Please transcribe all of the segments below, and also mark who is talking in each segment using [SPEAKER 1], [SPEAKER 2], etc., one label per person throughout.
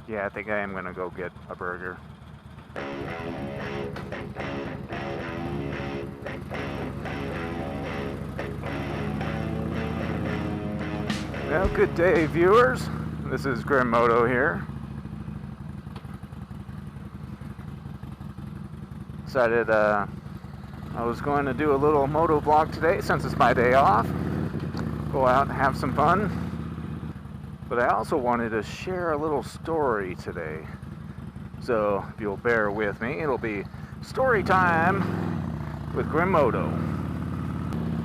[SPEAKER 1] Yeah, I think I am gonna go get a burger. Well, good day, viewers. This is Grimmoto here. Decided I was going to do a little moto vlog today since it's my day off. Go out and have some fun. But I also wanted to share a little story today. So if you'll bear with me, it'll be story time with Grimmoto.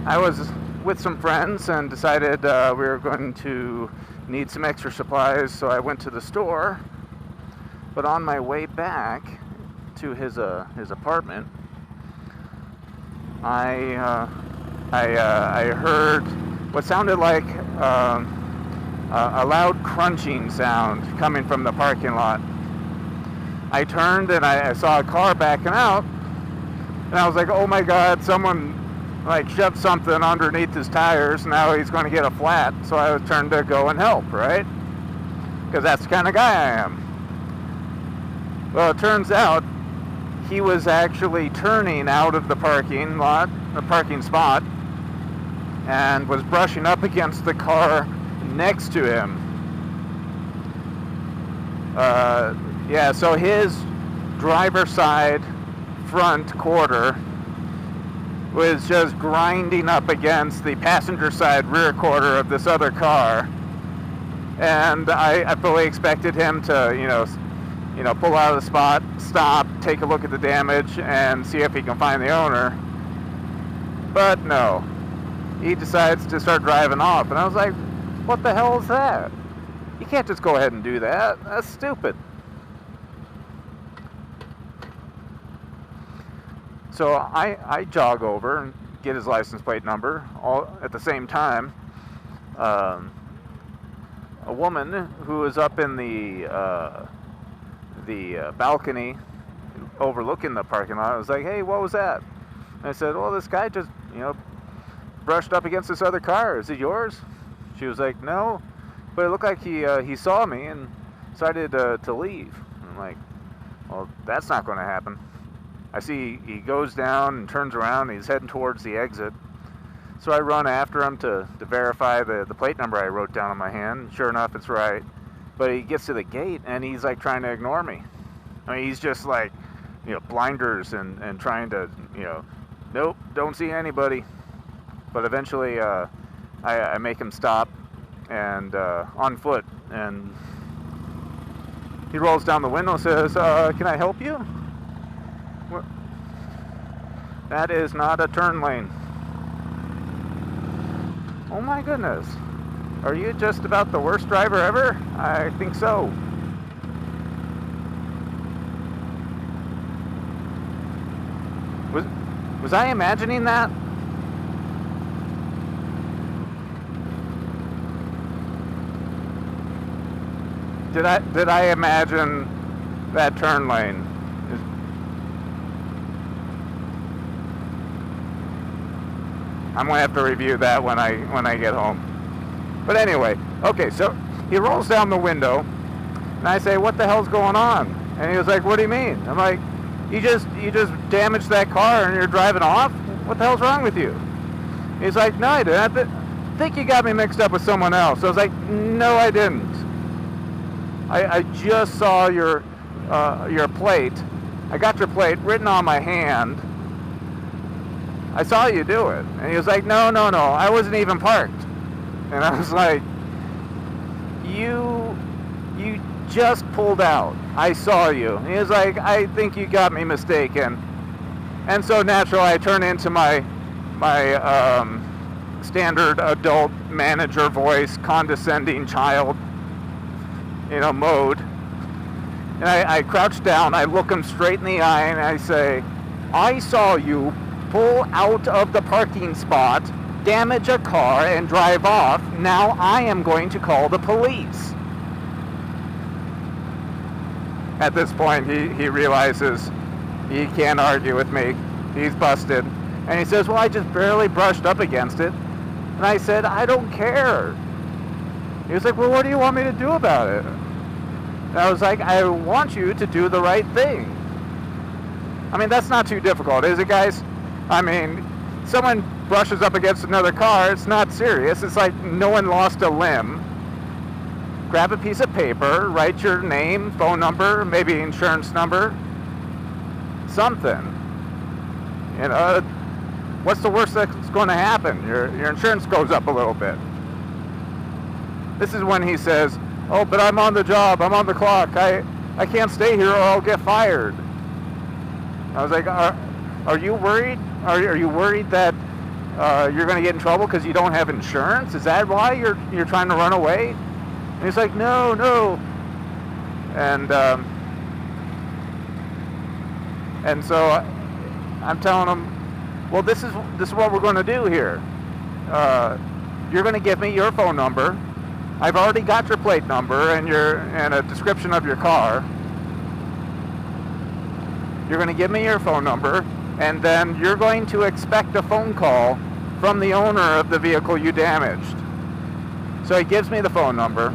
[SPEAKER 1] I was with some friends and decided we were going to need some extra supplies, so I went to the store. But on my way back to his apartment, I heard what sounded like a loud crunching sound coming from the parking lot. I turned and I saw a car backing out, and I was like, oh my god, someone like shoved something underneath his tires. Now he's going to get a flat. So I turned to go and help, right? Because that's the kind of guy I am. Well, it turns out he was actually turning out of the parking lot, the parking spot, and was brushing up against the car next to him. Yeah, so his driver's side front quarter was just grinding up against the passenger side rear quarter of this other car, and I fully expected him to, you know, pull out of the spot, stop, take a look at the damage, and see if he can find the owner. But no, he decides to start driving off, and I was like, what the hell is that? You can't just go ahead and do that. That's stupid. So I jog over and get his license plate number. All at the same time, a woman who was up in the balcony overlooking the parking lot was like, "Hey, what was that?" And I said, "Well, this guy just, brushed up against this other car. Is it yours?" She was like, "No, but it looked like he saw me and decided to leave." And I'm like, "Well, that's not going to happen." I see he goes down and turns around and he's heading towards the exit. So I run after him to verify the plate number I wrote down on my hand. Sure enough, it's right. But he gets to the gate and he's like trying to ignore me. I mean, he's just like, blinders and trying to, nope, don't see anybody. But eventually I make him stop and on foot. And he rolls down the window and says, "Can I help you?" That is not a turn lane. Oh my goodness. Are you just about the worst driver ever? I think so. Was I imagining that? Did I imagine that turn lane? I'm gonna have to review that when I get home. But anyway, okay, so he rolls down the window, and I say, "What the hell's going on?" And he was like, "What do you mean?" I'm like, "You just damaged that car and you're driving off? What the hell's wrong with you?" He's like, "No, I didn't. I think you got me mixed up with someone else." I was like, "No, I didn't. I just saw your plate. I got your plate written on my hand. I saw you do it." And he was like, no, I wasn't even parked." And I was like, you just pulled out. I saw you. And he was like, "I think you got me mistaken." And so naturally I turn into my standard adult manager voice, condescending child, mode. And I crouch down, I look him straight in the eye, and I say, "I saw you pull out of the parking spot, damage a car, and drive off. Now I am going to call the police." At this point, he realizes he can't argue with me. He's busted. And he says, "Well, I just barely brushed up against it." And I said, "I don't care." He was like, "Well, what do you want me to do about it?" And I was like, I want you to do the right thing. I mean, that's not too difficult, is it, guys? I mean, someone brushes up against another car, it's not serious. It's like no one lost a limb. Grab a piece of paper, write your name, phone number, maybe insurance number, something. You know, what's the worst that's going to happen? Your insurance goes up a little bit. This is when he says, oh, but I'm on the job, I'm on the clock, I can't stay here or I'll get fired. I was like, are you worried? Are you worried that you're going to get in trouble because you don't have insurance? Is that why you're trying to run away? And he's like, no. And so I'm telling him, well, this is what we're going to do here. You're going to give me your phone number. I've already got your plate number and a description of your car. You're going to give me your phone number, and then you're going to expect a phone call from the owner of the vehicle you damaged. So he gives me the phone number.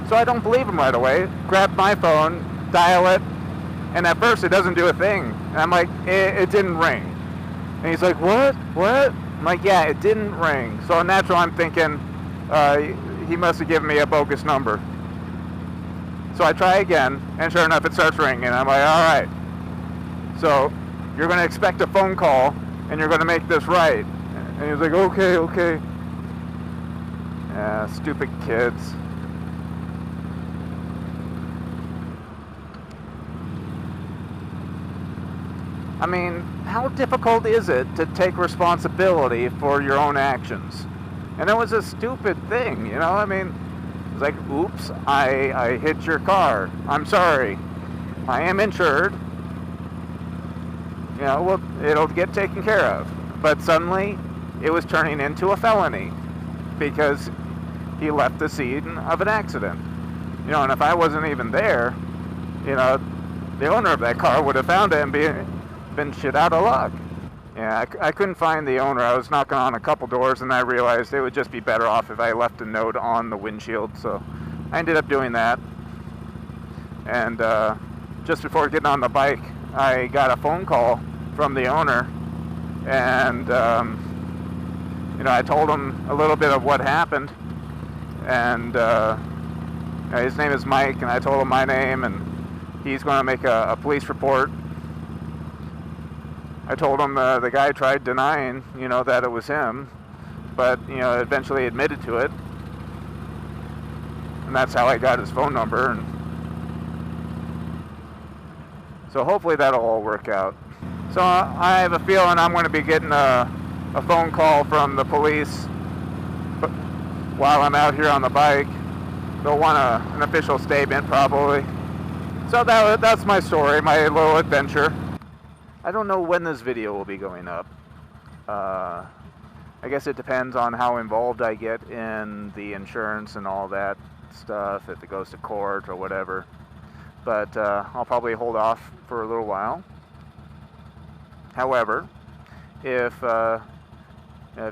[SPEAKER 1] So I don't believe him right away. Grab my phone, dial it, and at first it doesn't do a thing. And I'm like, it didn't ring. And he's like, what? I'm like, yeah, it didn't ring. So naturally I'm thinking, he must have given me a bogus number. So I try again, and sure enough it starts ringing. And I'm like, all right. So you're going to expect a phone call, and you're going to make this right. And he's like, okay. Yeah, stupid kids. I mean, how difficult is it to take responsibility for your own actions? And it was a stupid thing, you know? I mean, it's like, oops, I hit your car. I'm sorry. I am insured. You know, well, it'll get taken care of. But suddenly, it was turning into a felony because he left the scene of an accident. You know, and if I wasn't even there, you know, the owner of that car would have found it and been shit out of luck. Yeah, I couldn't find the owner. I was knocking on a couple doors and I realized it would just be better off if I left a note on the windshield. So I ended up doing that. And just before getting on the bike, I got a phone call from the owner, and you know, I told him a little bit of what happened, and his name is Mike, and I told him my name, and he's going to make a police report. I told him the guy tried denying, you know, that it was him, but you know, eventually admitted to it, and that's how I got his phone number. And so hopefully that'll all work out. So I have a feeling I'm going to be getting a phone call from the police while I'm out here on the bike. They'll want an official statement probably. So that's my story, my little adventure. I don't know when this video will be going up. I guess it depends on how involved I get in the insurance and all that stuff, if it goes to court or whatever. But I'll probably hold off for a little while. However, if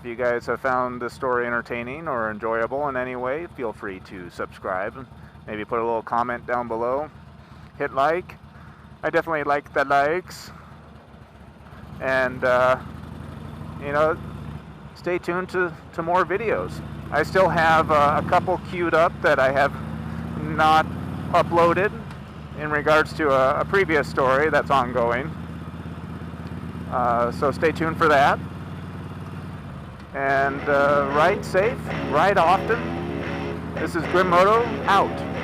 [SPEAKER 1] you guys have found this story entertaining or enjoyable in any way, feel free to subscribe. Maybe put a little comment down below. Hit like. I definitely like the likes. And, you know, stay tuned to more videos. I still have a couple queued up that I have not uploaded in regards to a previous story that's ongoing. So stay tuned for that. And ride safe, ride often. This is Grimmoto out.